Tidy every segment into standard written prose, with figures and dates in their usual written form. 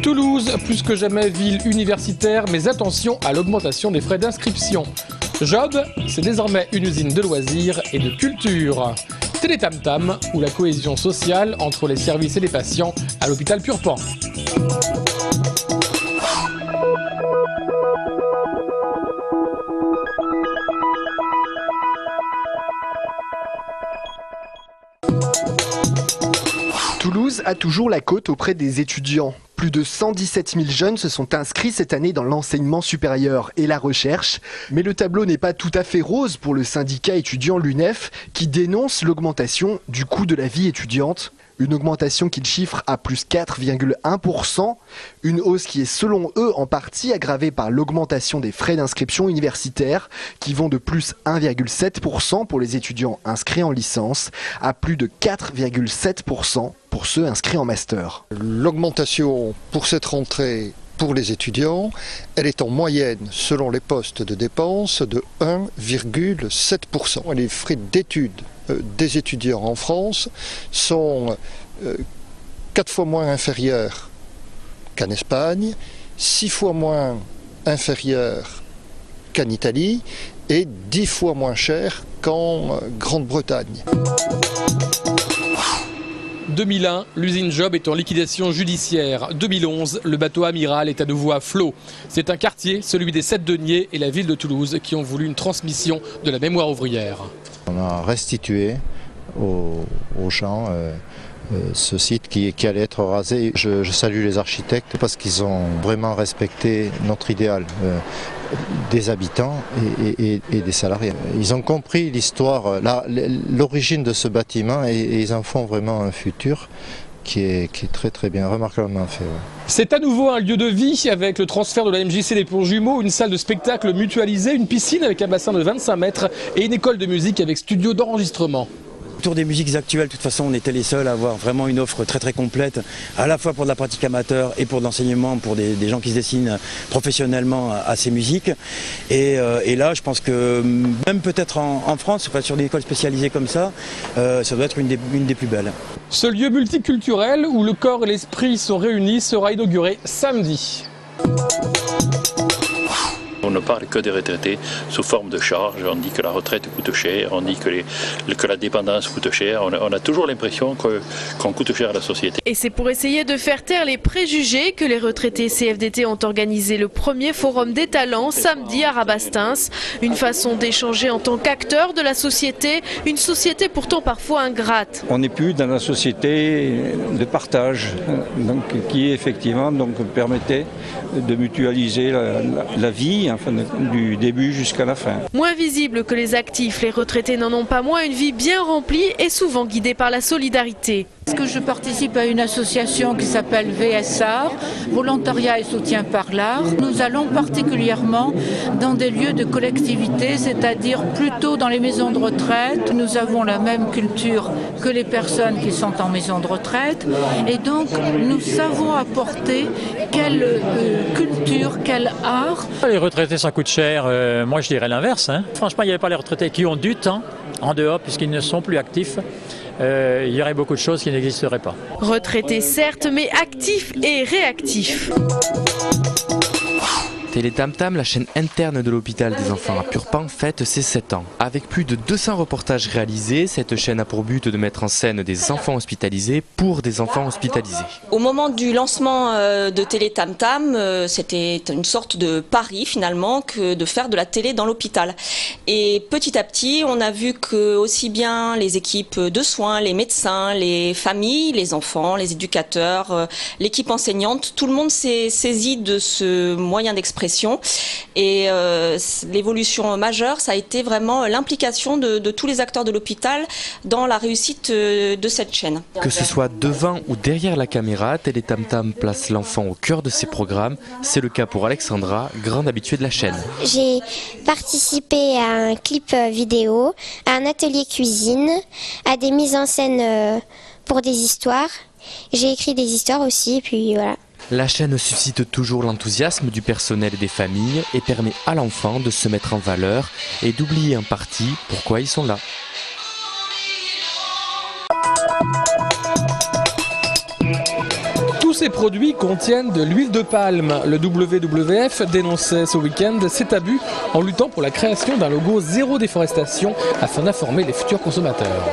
Toulouse, plus que jamais ville universitaire, mais attention à l'augmentation des frais d'inscription. Job, c'est désormais une usine de loisirs et de culture. Télé Tam Tam, ou la cohésion sociale entre les services et les patients à l'hôpital Purpan. Toulouse a toujours la cote auprès des étudiants. Plus de 117 000 jeunes se sont inscrits cette année dans l'enseignement supérieur et la recherche. Mais le tableau n'est pas tout à fait rose pour le syndicat étudiant l'UNEF qui dénonce l'augmentation du coût de la vie étudiante. Une augmentation qu'ils chiffrent à plus 4,1%. Une hausse qui est selon eux en partie aggravée par l'augmentation des frais d'inscription universitaire qui vont de plus 1,7% pour les étudiants inscrits en licence à plus de 4,7% pour ceux inscrits en master. L'augmentation pour cette rentrée pour les étudiants, elle est en moyenne, selon les postes de dépenses, de 1,7%. Les frais d'études des étudiants en France sont 4 fois moins inférieurs qu'en Espagne, 6 fois moins inférieurs qu'en Italie et 10 fois moins chers qu'en Grande-Bretagne. 2001, l'usine Job est en liquidation judiciaire. 2011, le bateau amiral est à nouveau à flot. C'est un quartier, celui des 7 deniers et la ville de Toulouse, qui ont voulu une transmission de la mémoire ouvrière. On a restitué aux gens ce site qui allait être rasé. Je salue les architectes parce qu'ils ont vraiment respecté notre idéal des habitants et des salariés. Ils ont compris l'histoire, l'origine de ce bâtiment et ils en font vraiment un futur qui est très très bien, remarquablement fait. Ouais. C'est à nouveau un lieu de vie avec le transfert de la MJC des Ponts Jumeaux, une salle de spectacle mutualisée, une piscine avec un bassin de 25 mètres et une école de musique avec studio d'enregistrement. Autour des musiques actuelles, de toute façon, on était les seuls à avoir vraiment une offre très très complète, à la fois pour de la pratique amateur et pour de l'enseignement, pour des gens qui se dessinent professionnellement à ces musiques. Et là, je pense que même peut-être en France, enfin, sur des écoles spécialisées comme ça doit être une des plus belles. Ce lieu multiculturel où le corps et l'esprit sont réunis sera inauguré samedi. On ne parle que des retraités sous forme de charge. On dit que la retraite coûte cher, on dit que la dépendance coûte cher. On a toujours l'impression qu'on coûte cher à la société. Et c'est pour essayer de faire taire les préjugés que les retraités CFDT ont organisé le premier forum des talents samedi à Rabastens. Une façon d'échanger en tant qu'acteur de la société, une société pourtant parfois ingrate. On n'est plus dans la société de partage, donc, qui effectivement permettait de mutualiser la vie. Enfin, du début jusqu'à la fin. Moins visibles que les actifs, les retraités n'en ont pas moins une vie bien remplie et souvent guidée par la solidarité. Parce que je participe à une association qui s'appelle VSA, Volontariat et Soutien par l'Art. Nous allons particulièrement dans des lieux de collectivité, c'est-à-dire plutôt dans les maisons de retraite. Nous avons la même culture que les personnes qui sont en maison de retraite et donc nous savons apporter quelle culture, quel art. Les retraités ça coûte cher, moi je dirais l'inverse. Franchement, il n'y avait pas les retraités qui ont du temps en dehors puisqu'ils ne sont plus actifs. Il y aurait beaucoup de choses qui n'existeraient pas. Retraités certes, mais actifs et réactifs. Télé Tam Tam, la chaîne interne de l'hôpital des enfants à Purpan, fête ses 7 ans. Avec plus de 200 reportages réalisés, cette chaîne a pour but de mettre en scène des enfants hospitalisés pour des enfants hospitalisés. Au moment du lancement de Télé Tam Tam, c'était une sorte de pari finalement que de faire de la télé dans l'hôpital. Et petit à petit, on a vu que aussi bien les équipes de soins, les médecins, les familles, les enfants, les éducateurs, l'équipe enseignante, tout le monde s'est saisi de ce moyen d'expression. Et l'évolution majeure, ça a été vraiment l'implication de tous les acteurs de l'hôpital dans la réussite de cette chaîne. Que ce soit devant ou derrière la caméra, Télé Tam Tam place l'enfant au cœur de ses programmes. C'est le cas pour Alexandra, grande habituée de la chaîne. J'ai participé à un clip vidéo, à un atelier cuisine, à des mises en scène pour des histoires. J'ai écrit des histoires aussi, et puis voilà. La chaîne suscite toujours l'enthousiasme du personnel et des familles et permet à l'enfant de se mettre en valeur et d'oublier en partie pourquoi ils sont là. Tous ces produits contiennent de l'huile de palme. Le WWF dénonçait ce week-end cet abus en luttant pour la création d'un logo zéro déforestation afin d'informer les futurs consommateurs.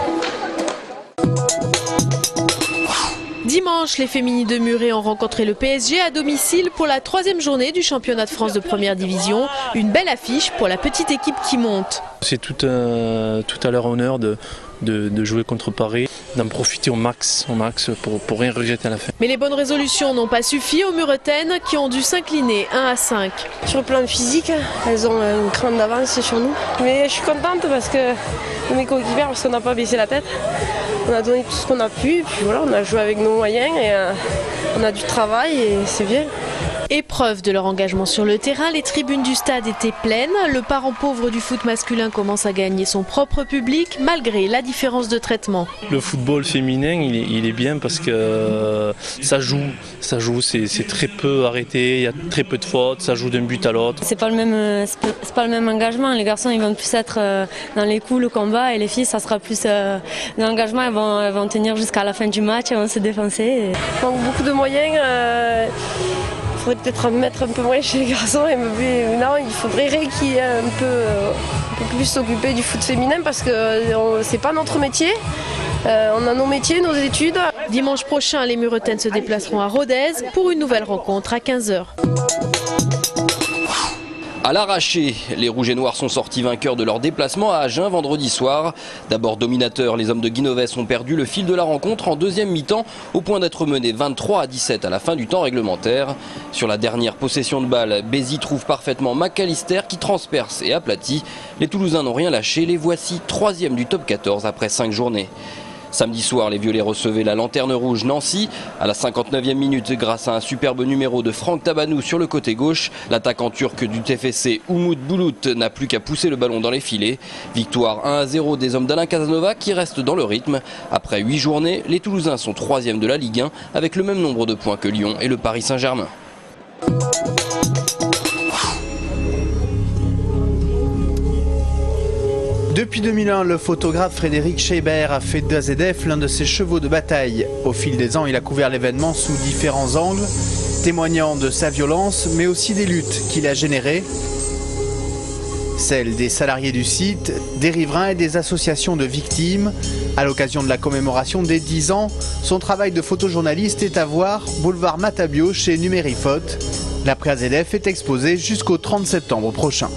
Dimanche, les Féminines de Muret ont rencontré le PSG à domicile pour la 3e journée du championnat de France de première division. Une belle affiche pour la petite équipe qui monte. C'est tout à leur honneur de jouer contre Paris, d'en profiter au max pour rien regretter à la fin. Mais les bonnes résolutions n'ont pas suffi aux Muretaines qui ont dû s'incliner 1-5. Sur le plan physique, elles ont une cran d'avance sur nous. Mais je suis contente parce que de mes coéquipiers, parce qu'on n'a pas baissé la tête. On a donné tout ce qu'on a pu, et puis voilà, on a joué avec nos moyens et on a du travail et c'est bien. Épreuve de leur engagement sur le terrain, les tribunes du stade étaient pleines. Le parent pauvre du foot masculin commence à gagner son propre public malgré la différence de traitement. Le football féminin, il est bien parce que ça joue, c'est très peu arrêté, il y a très peu de fautes, ça joue d'un but à l'autre. C'est pas le même engagement. Les garçons, ils vont plus être dans les coups, le combat, et les filles, ça sera plus dans l'engagement. Elles vont tenir jusqu'à la fin du match, elles vont se défoncer. Il manque beaucoup de moyens. Il faudrait peut-être en mettre un peu moins chez les garçons et maintenant il faudrait qu'il ait un peu plus s'occuper du foot féminin parce que c'est pas notre métier. On a nos métiers, nos études. Dimanche prochain, les Muretaines se déplaceront à Rodez pour une nouvelle rencontre à 15h. À l'arraché, les Rouges et Noirs sont sortis vainqueurs de leur déplacement à Agen vendredi soir. D'abord dominateurs, les hommes de Guinoves ont perdu le fil de la rencontre en deuxième mi-temps au point d'être menés 23-17 à la fin du temps réglementaire. Sur la dernière possession de balle, Bézi trouve parfaitement McAllister qui transperce et aplatit. Les Toulousains n'ont rien lâché, les voici 3e du top 14 après 5 journées. Samedi soir, les Violets recevaient la Lanterne Rouge Nancy. À la 59e minute, grâce à un superbe numéro de Franck Tabanou sur le côté gauche, l'attaquant turc du TFC Umut Bulut n'a plus qu'à pousser le ballon dans les filets. Victoire 1-0 des hommes d'Alain Casanova qui restent dans le rythme. Après 8 journées, les Toulousains sont 3e de la Ligue 1 avec le même nombre de points que Lyon et le Paris Saint-Germain. Depuis 2001, le photographe Frédéric Scheiber a fait d'AZF l'un de ses chevaux de bataille. Au fil des ans, il a couvert l'événement sous différents angles, témoignant de sa violence, mais aussi des luttes qu'il a générées. Celles des salariés du site, des riverains et des associations de victimes. À l'occasion de la commémoration des 10 ans, son travail de photojournaliste est à voir boulevard Matabio chez Numérifote. L'après AZF est exposé jusqu'au 30 septembre prochain.